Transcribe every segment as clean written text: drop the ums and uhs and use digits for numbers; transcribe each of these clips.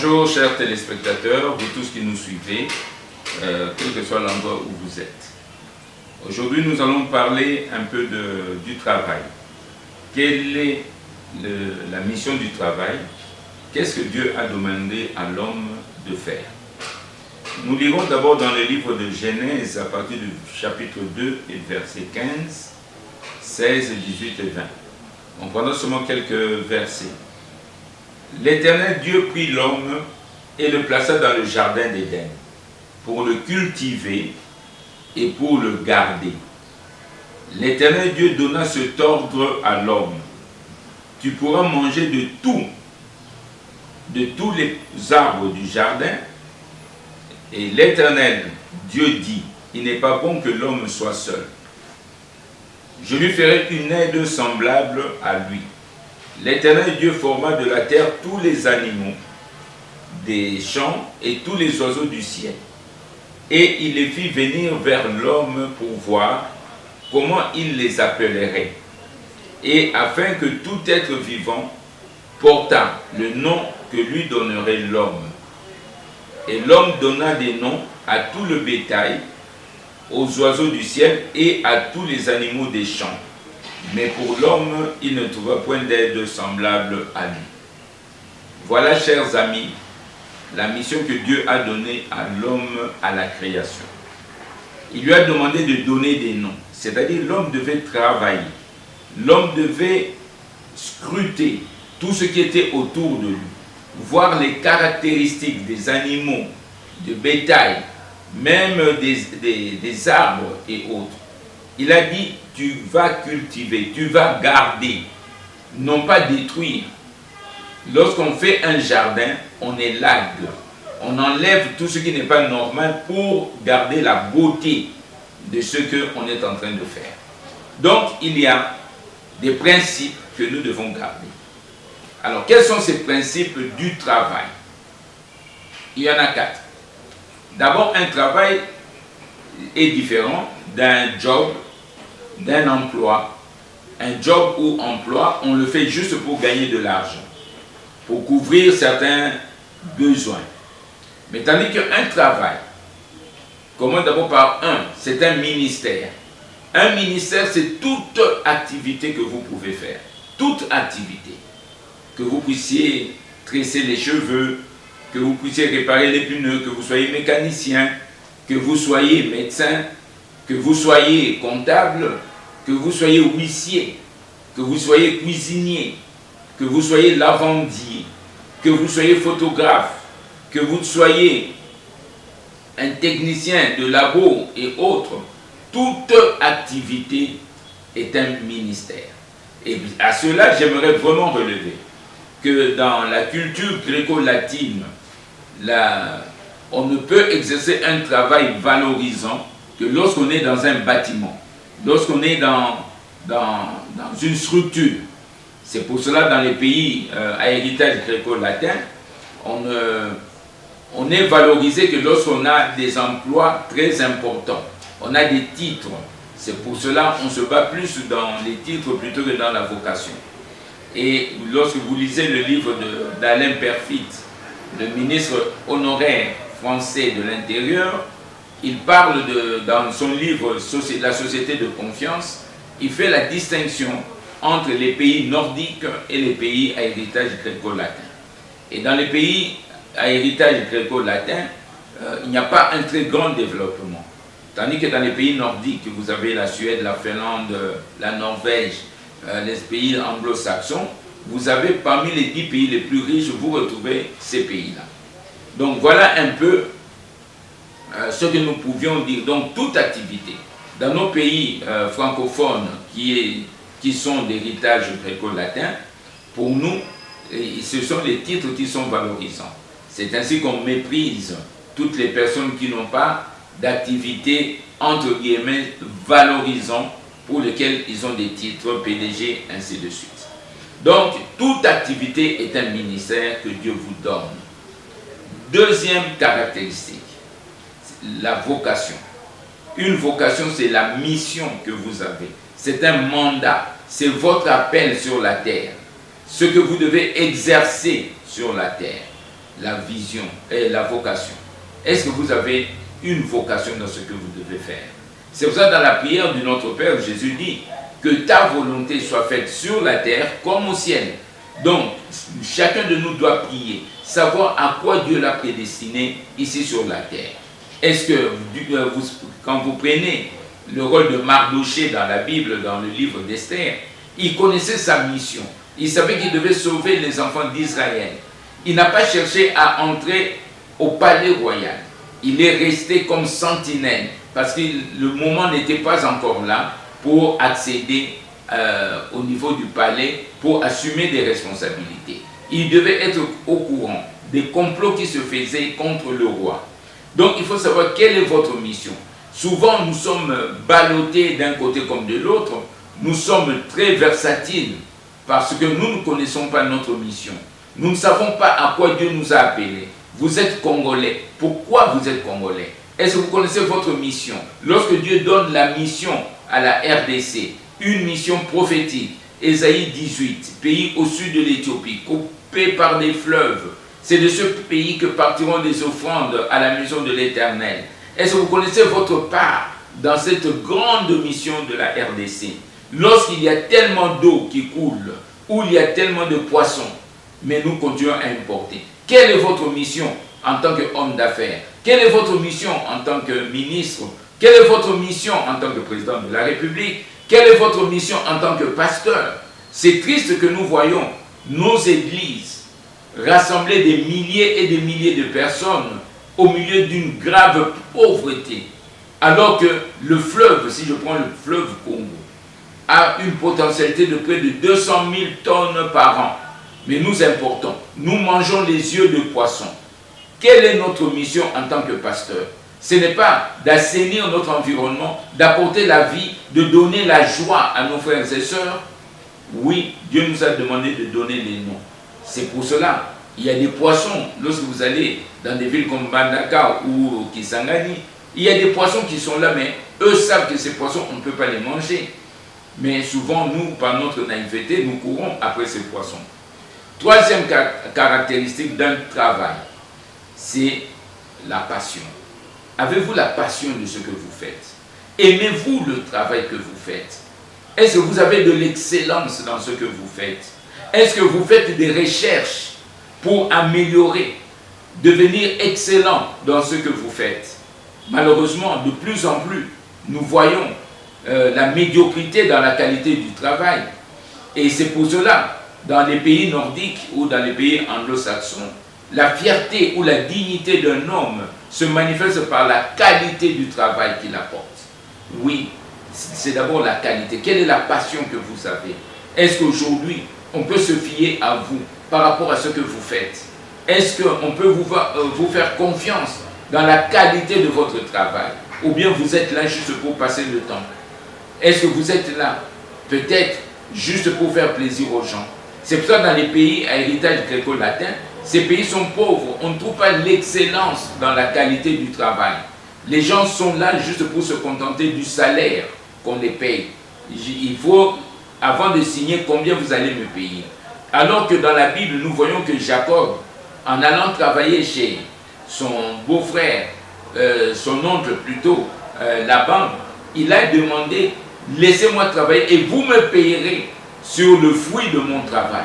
Bonjour chers téléspectateurs, vous tous qui nous suivez, quel que soit l'endroit où vous êtes. Aujourd'hui nous allons parler un peu du travail. Quelle est la mission du travail? Qu'est-ce que Dieu a demandé à l'homme de faire? Nous lirons d'abord dans le livre de Genèse à partir du chapitre 2 et versets 15, 16, 18 et 20. On prendra seulement quelques versets. L'Éternel Dieu prit l'homme et le plaça dans le jardin d'Éden pour le cultiver et pour le garder. L'Éternel Dieu donna cet ordre à l'homme: tu pourras manger de tous les arbres du jardin. Et l'Éternel Dieu dit: il n'est pas bon que l'homme soit seul. Je lui ferai une aide semblable à lui. L'Éternel Dieu forma de la terre tous les animaux des champs et tous les oiseaux du ciel. Et il les fit venir vers l'homme pour voir comment il les appellerait. Et afin que tout être vivant portât le nom que lui donnerait l'homme. Et l'homme donna des noms à tout le bétail, aux oiseaux du ciel et à tous les animaux des champs. Mais pour l'homme, il ne trouva point d'aide semblable à lui. Voilà, chers amis, la mission que Dieu a donnée à l'homme à la création. Il lui a demandé de donner des noms, c'est-à-dire l'homme devait travailler. L'homme devait scruter tout ce qui était autour de lui, voir les caractéristiques des animaux, de bétail, même des arbres et autres. Il a dit: tu vas cultiver, tu vas garder, non pas détruire. Lorsqu'on fait un jardin, on élague, on enlève tout ce qui n'est pas normal pour garder la beauté de ce qu'on est en train de faire. Donc, il y a des principes que nous devons garder. Alors, quels sont ces principes du travail? Il y en a 4. D'abord, un travail est différent d'un job, d'un emploi. Un job ou emploi, on le fait juste pour gagner de l'argent, pour couvrir certains besoins. Mais tandis qu'un travail commence d'abord par c'est un ministère. Un ministère, c'est toute activité que vous pouvez faire. Toute activité. Que vous puissiez tresser les cheveux, que vous puissiez réparer les pneus, que vous soyez mécanicien, que vous soyez médecin, que vous soyez comptable, que vous soyez huissier, que vous soyez cuisinier, que vous soyez lavandier, que vous soyez photographe, que vous soyez un technicien de labo et autres, toute activité est un ministère. Et à cela, j'aimerais vraiment relever que dans la culture gréco-latine, on ne peut exercer un travail valorisant que lorsqu'on est dans un bâtiment, lorsqu'on est dans une structure. C'est pour cela dans les pays à héritage gréco-latin, on est valorisé que lorsqu'on a des emplois très importants, on a des titres. C'est pour cela qu'on se bat plus dans les titres plutôt que dans la vocation. Et lorsque vous lisez le livre d'Alain Perfit, le ministre honoraire français de l'Intérieur, il parle dans son livre « La société de confiance », il fait la distinction entre les pays nordiques et les pays à héritage gréco-latin. Et dans les pays à héritage gréco-latin, il n'y a pas un très grand développement. Tandis que dans les pays nordiques, vous avez la Suède, la Finlande, la Norvège, les pays anglo-saxons, vous avez parmi les 10 pays les plus riches, vous retrouvez ces pays-là. Donc voilà un peu ce que nous pouvions dire. Donc toute activité, dans nos pays francophones qui sont d'héritage gréco-latin, pour nous, ce sont les titres qui sont valorisants. C'est ainsi qu'on méprise toutes les personnes qui n'ont pas d'activité, entre guillemets, valorisant, pour lesquelles ils ont des titres, PDG, ainsi de suite. Donc, toute activité est un ministère que Dieu vous donne. Deuxième caractéristique, la vocation. Une vocation, c'est la mission que vous avez. C'est un mandat, c'est votre appel sur la terre. Ce que vous devez exercer sur la terre. la vision et la vocation. Est-ce que vous avez une vocation dans ce que vous devez faire? C'est pour ça dans la prière du Notre Père, Jésus dit que ta volonté soit faite sur la terre comme au ciel. Donc, chacun de nous doit prier, savoir à quoi Dieu l'a prédestiné ici sur la terre. Est-ce que quand vous prenez le rôle de Mardoché dans la Bible, dans le livre d'Esther, il connaissait sa mission. Il savait qu'il devait sauver les enfants d'Israël. Il n'a pas cherché à entrer au palais royal. Il est resté comme sentinelle parce que le moment n'était pas encore là pour accéder au niveau du palais, pour assumer des responsabilités. Il devait être au courant des complots qui se faisaient contre le roi. Donc il faut savoir quelle est votre mission. Souvent nous sommes ballottés d'un côté comme de l'autre. Nous sommes très versatiles parce que nous ne connaissons pas notre mission. Nous ne savons pas à quoi Dieu nous a appelés. Vous êtes Congolais. Pourquoi vous êtes Congolais? Est-ce que vous connaissez votre mission? Lorsque Dieu donne la mission à la RDC, une mission prophétique, Ésaïe 18, pays au sud de l'Éthiopie, coupé par des fleuves, c'est de ce pays que partiront des offrandes à la maison de l'Éternel. Est-ce que vous connaissez votre part dans cette grande mission de la RDC? Lorsqu'il y a tellement d'eau qui coule, où il y a tellement de poissons, mais nous continuons à importer. Quelle est votre mission en tant qu'homme d'affaires? Quelle est votre mission en tant que ministre? Quelle est votre mission en tant que président de la République? Quelle est votre mission en tant que pasteur? C'est triste que nous voyons nos églises rassembler des milliers et des milliers de personnes au milieu d'une grave pauvreté. Alors que le fleuve, si je prends le fleuve Congo, a une potentialité de près de 200 000 tonnes par an. Mais nous importons, nous mangeons les yeux de poisson. Quelle est notre mission en tant que pasteur? Ce n'est pas d'assainir notre environnement, d'apporter la vie, de donner la joie à nos frères et sœurs. Oui, Dieu nous a demandé de donner les noms. C'est pour cela, il y a des poissons. Lorsque vous allez dans des villes comme Bandaka ou Kisangani, il y a des poissons qui sont là, mais eux savent que ces poissons, on ne peut pas les manger. Mais souvent, nous, par notre naïveté, nous courons après ces poissons. Troisième caractéristique d'un travail, c'est la passion. Avez-vous la passion de ce que vous faites? Aimez-vous le travail que vous faites? Est-ce que vous avez de l'excellence dans ce que vous faites? Est-ce que vous faites des recherches pour améliorer, devenir excellent dans ce que vous faites? Malheureusement, de plus en plus, nous voyons la médiocrité dans la qualité du travail. Et c'est pour cela, dans les pays nordiques ou dans les pays anglo-saxons, la fierté ou la dignité d'un homme se manifeste par la qualité du travail qu'il apporte. Oui, c'est d'abord la qualité. Quelle est la passion que vous avez? Est-ce qu'aujourd'hui, on peut se fier à vous par rapport à ce que vous faites? Est-ce qu'on peut vous faire confiance dans la qualité de votre travail? Ou bien vous êtes là juste pour passer le temps? Est-ce que vous êtes là peut-être juste pour faire plaisir aux gens? C'est pour ça que dans les pays à héritage gréco-latin, ces pays sont pauvres. On ne trouve pas l'excellence dans la qualité du travail. Les gens sont là juste pour se contenter du salaire qu'on les paye. Il faut, avant de signer, combien vous allez me payer. Alors que dans la Bible, nous voyons que Jacob, en allant travailler chez son beau-frère, son oncle plutôt, Laban, il a demandé, laissez-moi travailler et vous me payerez sur le fruit de mon travail.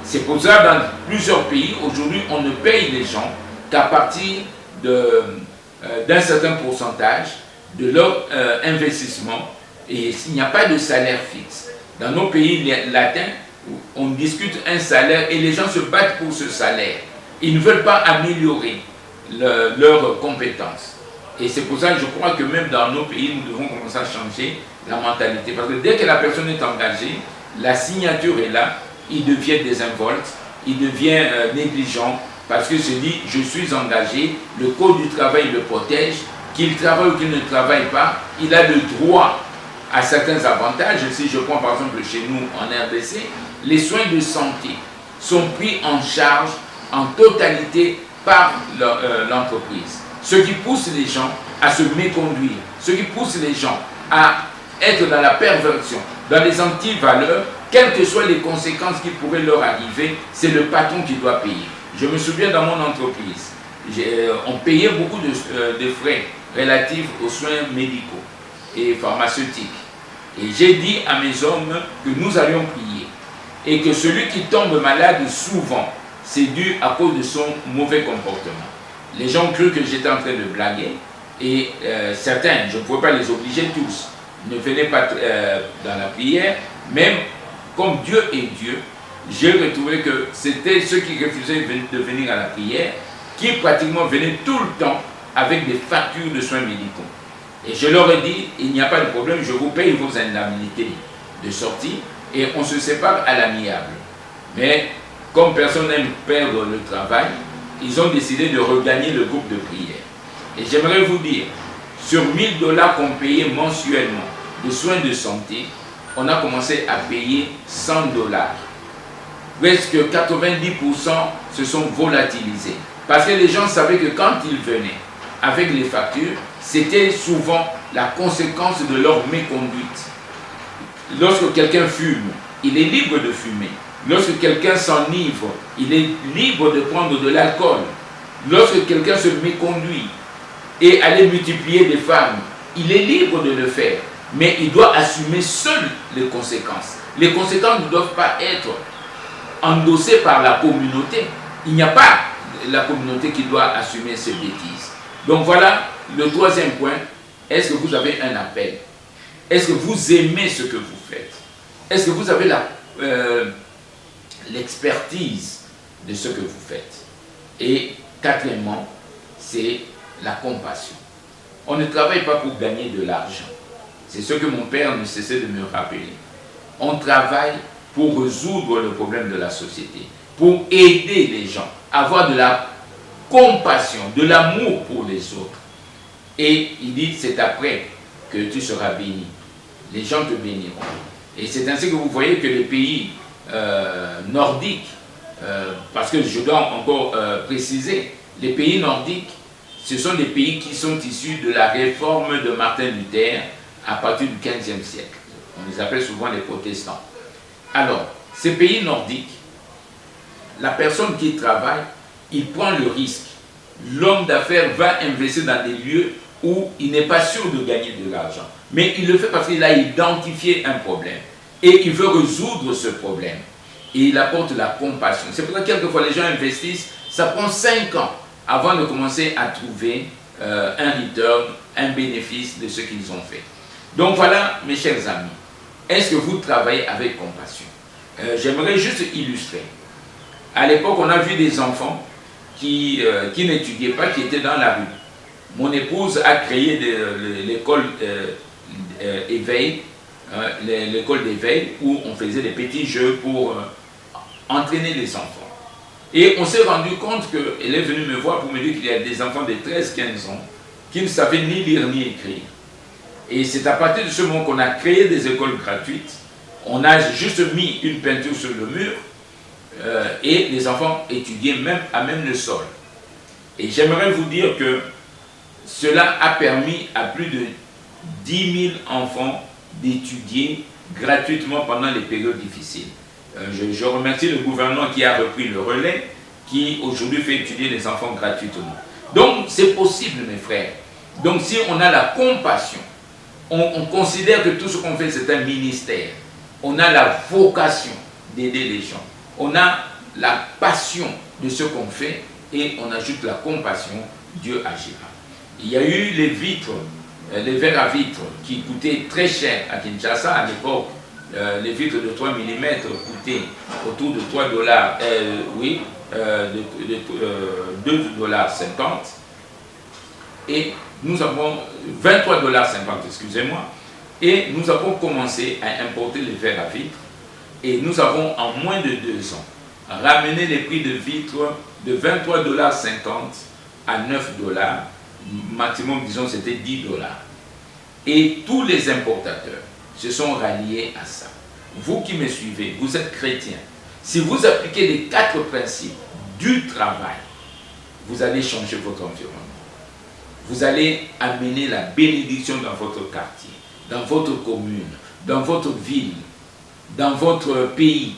C'est pour ça dans plusieurs pays, aujourd'hui, on ne paye les gens qu'à partir d'un certain pourcentage de leur investissement et il n'y a pas de salaire fixe. Dans nos pays latins, on discute un salaire et les gens se battent pour ce salaire. Ils ne veulent pas améliorer leurs compétences. Et c'est pour ça que je crois que même dans nos pays, nous devons commencer à changer la mentalité. Parce que dès que la personne est engagée, la signature est là, il devient désinvolte, il devient négligent, parce qu'il se dit, je suis engagé, le code du travail le protège, qu'il travaille ou qu'il ne travaille pas, il a le droit à certains avantages. Si je prends par exemple chez nous en RDC, les soins de santé sont pris en charge en totalité par l'entreprise. Ce qui pousse les gens à se méconduire, ce qui pousse les gens à être dans la perversion, dans les anti-valeurs, quelles que soient les conséquences qui pourraient leur arriver, c'est le patron qui doit payer. Je me souviens dans mon entreprise, on payait beaucoup de frais relatifs aux soins médicaux et pharmaceutiques. Et j'ai dit à mes hommes que nous allions prier. Et que celui qui tombe malade souvent, c'est dû à cause de son mauvais comportement. Les gens ont cru que j'étais en train de blaguer. Et certains, je ne pouvais pas les obliger tous, ne venaient pas dans la prière. Même comme Dieu est Dieu, j'ai retrouvé que c'était ceux qui refusaient de venir à la prière, qui pratiquement venaient tout le temps avec des factures de soins médicaux. Et je leur ai dit, il n'y a pas de problème, je vous paye vos indemnités de sortie et on se sépare à l'amiable. Mais comme personne n'aime perdre le travail, ils ont décidé de regagner le groupe de prière. Et j'aimerais vous dire, sur 1000 $ qu'on payait mensuellement de soins de santé, on a commencé à payer 100 $. Presque 90% se sont volatilisés. Parce que les gens savaient que quand ils venaient avec les factures, c'était souvent la conséquence de leur méconduite. Lorsque quelqu'un fume, il est libre de fumer. Lorsque quelqu'un s'enivre, il est libre de prendre de l'alcool. Lorsque quelqu'un se méconduit et aller multiplier des femmes, il est libre de le faire. Mais il doit assumer seul les conséquences. Les conséquences ne doivent pas être endossées par la communauté. Il n'y a pas la communauté qui doit assumer ces bêtises. Donc voilà le troisième point. Est-ce que vous avez un appel? Est-ce que vous aimez ce que vous faites? Est-ce que vous avez l'expertise de ce que vous faites? Et quatrièmement, c'est la compassion. On ne travaille pas pour gagner de l'argent. C'est ce que mon père ne cessait de me rappeler. On travaille pour résoudre le problème de la société, pour aider les gens, avoir de la compassion, de l'amour pour les autres. Et il dit, c'est après que tu seras béni. Les gens te béniront. Et c'est ainsi que vous voyez que les pays nordiques, parce que je dois encore préciser, les pays nordiques, ce sont des pays qui sont issus de la réforme de Martin Luther à partir du XVe siècle. On les appelle souvent les protestants. Alors, ces pays nordiques, la personne qui travaille, il prend le risque. L'homme d'affaires va investir dans des lieux où il n'est pas sûr de gagner de l'argent. Mais il le fait parce qu'il a identifié un problème. Et il veut résoudre ce problème. Et il apporte la compassion. C'est pour ça que quelquefois les gens investissent, ça prend 5 ans avant de commencer à trouver un return, un bénéfice de ce qu'ils ont fait. Donc voilà, mes chers amis, est-ce que vous travaillez avec compassion? J'aimerais juste illustrer. À l'époque, on a vu des enfants qui n'étudiaient pas, qui étaient dans la rue. Mon épouse a créé l'école éveil, l'école d'éveil, où on faisait des petits jeux pour entraîner les enfants. Et on s'est rendu compte qu'elle est venue me voir pour me dire qu'il y a des enfants de 13-15 ans qui ne savaient ni lire ni écrire. Et c'est à partir de ce moment qu'on a créé des écoles gratuites. On a juste mis une peinture sur le mur et les enfants étudiaient même à même le sol. Et j'aimerais vous dire que cela a permis à plus de 10 000 enfants d'étudier gratuitement pendant les périodes difficiles. Je remercie le gouvernement qui a repris le relais, qui aujourd'hui fait étudier les enfants gratuitement. Donc c'est possible, mes frères. Donc si on a la compassion, on considère que tout ce qu'on fait c'est un ministère. On a la vocation d'aider les gens. On a la passion de ce qu'on fait et on ajoute la compassion, Dieu agira. Il y a eu les vitres, les verres à vitres qui coûtaient très cher à Kinshasa à l'époque. Les vitres de 3 mm coûtaient autour de 3 $, de 2,50 $. Et nous avons 23,50 $, excusez-moi. Et nous avons commencé à importer les verres à vitres. Et nous avons en moins de 2 ans ramené les prix de vitres de 23,50 $ à 9 $. Maximum, disons, c'était 10 $. Et tous les importateurs se sont ralliés à ça. Vous qui me suivez, vous êtes chrétiens. Si vous appliquez les 4 principes du travail, vous allez changer votre environnement. Vous allez amener la bénédiction dans votre quartier, dans votre commune, dans votre ville, dans votre pays.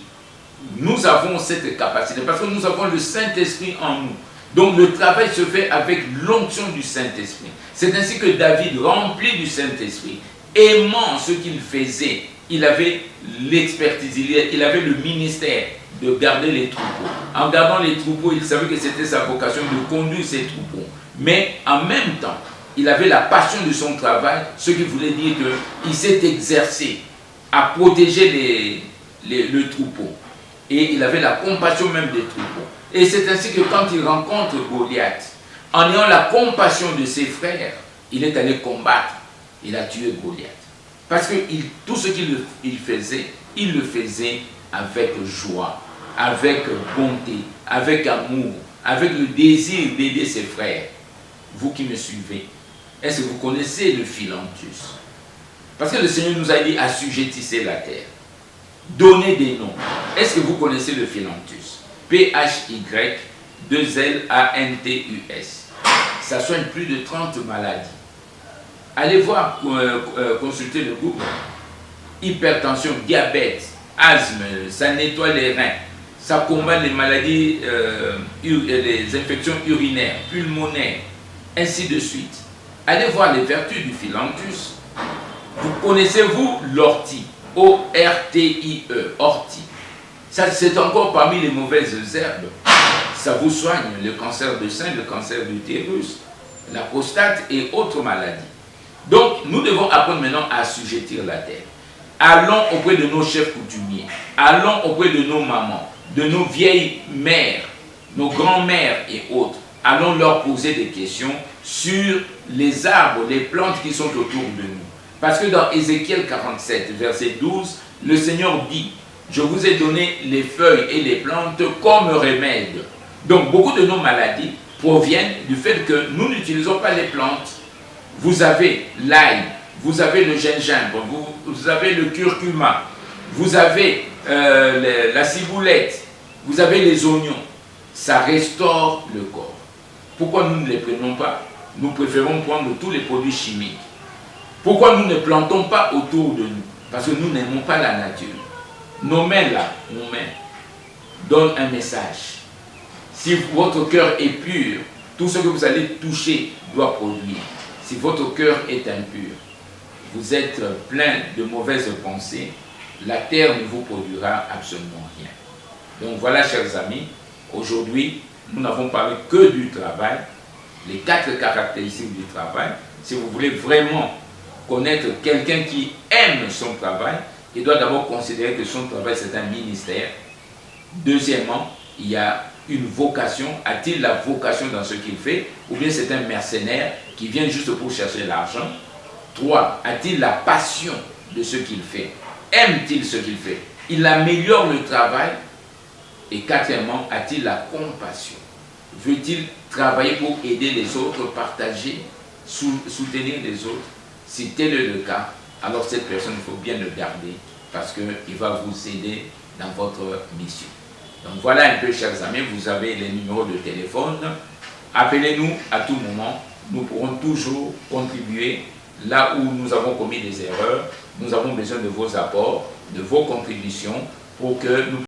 nous avons cette capacité, parce que nous avons le Saint-Esprit en nous. Donc le travail se fait avec l'onction du Saint-Esprit. C'est ainsi que David, rempli du Saint-Esprit, aimant ce qu'il faisait, il avait l'expertise, il avait le ministère de garder les troupeaux. En gardant les troupeaux, il savait que c'était sa vocation de conduire ces troupeaux. Mais en même temps, il avait la passion de son travail, ce qui voulait dire qu'il s'est exercé à protéger le troupeau. Et il avait la compassion même des troupeaux. Et c'est ainsi que quand il rencontre Goliath, en ayant la compassion de ses frères, il est allé combattre. Il a tué Goliath. Parce que tout ce qu'il faisait, il le faisait avec joie, avec bonté, avec amour, avec le désir d'aider ses frères. Vous qui me suivez, est-ce que vous connaissez le Philanthus? Parce que le Seigneur nous a dit assujettissez la terre. Donnez des noms. Est-ce que vous connaissez le Philanthus? P-H-Y-2-L-A-N-T-U-S. Ça soigne plus de 30 maladies. Allez voir, consultez le Google. Hypertension, diabète, asthme, ça nettoie les reins. Ça combat les maladies, les infections urinaires, pulmonaires, ainsi de suite. Allez voir les vertus du Philanthus. Vous connaissez-vous l'ortie? O-R-T-I-E, ortie. Ça, c'est encore parmi les mauvaises herbes. Ça vous soigne le cancer de sein, le cancer d'utérus, la prostate et autres maladies. Donc, nous devons apprendre maintenant à assujettir la terre. Allons auprès de nos chefs coutumiers. Allons auprès de nos mamans, de nos vieilles mères, nos grands-mères et autres. Allons leur poser des questions sur les arbres, les plantes qui sont autour de nous. Parce que dans Ézéchiel 47, verset 12, le Seigneur dit « Je vous ai donné les feuilles et les plantes comme remède. » Donc, beaucoup de nos maladies proviennent du fait que nous n'utilisons pas les plantes. Vous avez l'ail, vous avez le gingembre, vous avez le curcuma, vous avez la ciboulette, vous avez les oignons. Ça restaure le corps. Pourquoi nous ne les prenons pas? Nous préférons prendre tous les produits chimiques. Pourquoi nous ne plantons pas autour de nous? Parce que nous n'aimons pas la nature. Nos mains là, nos mains, donnent un message. Si votre cœur est pur, tout ce que vous allez toucher doit produire. Si votre cœur est impur, vous êtes plein de mauvaises pensées, la terre ne vous produira absolument rien. Donc voilà, chers amis, aujourd'hui, nous n'avons parlé que du travail, les 4 caractéristiques du travail. Si vous voulez vraiment connaître quelqu'un qui aime son travail, il doit d'abord considérer que son travail c'est un ministère. Deuxièmement, il y a une vocation. A-t-il la vocation dans ce qu'il fait? Ou bien c'est un mercenaire qui vient juste pour chercher l'argent? 3. A-t-il la passion de ce qu'il fait? Aime-t-il ce qu'il fait? Il améliore le travail? Et 4èmement, a-t-il la compassion? Veut-il travailler pour aider les autres, partager, soutenir les autres? Si tel est le cas, alors cette personne, il faut bien le garder parce qu'il va vous aider dans votre mission. Donc voilà un peu, chers amis, vous avez les numéros de téléphone. Appelez-nous à tout moment. Nous pourrons toujours contribuer là où nous avons commis des erreurs. Nous avons besoin de vos apports, de vos contributions pour que nous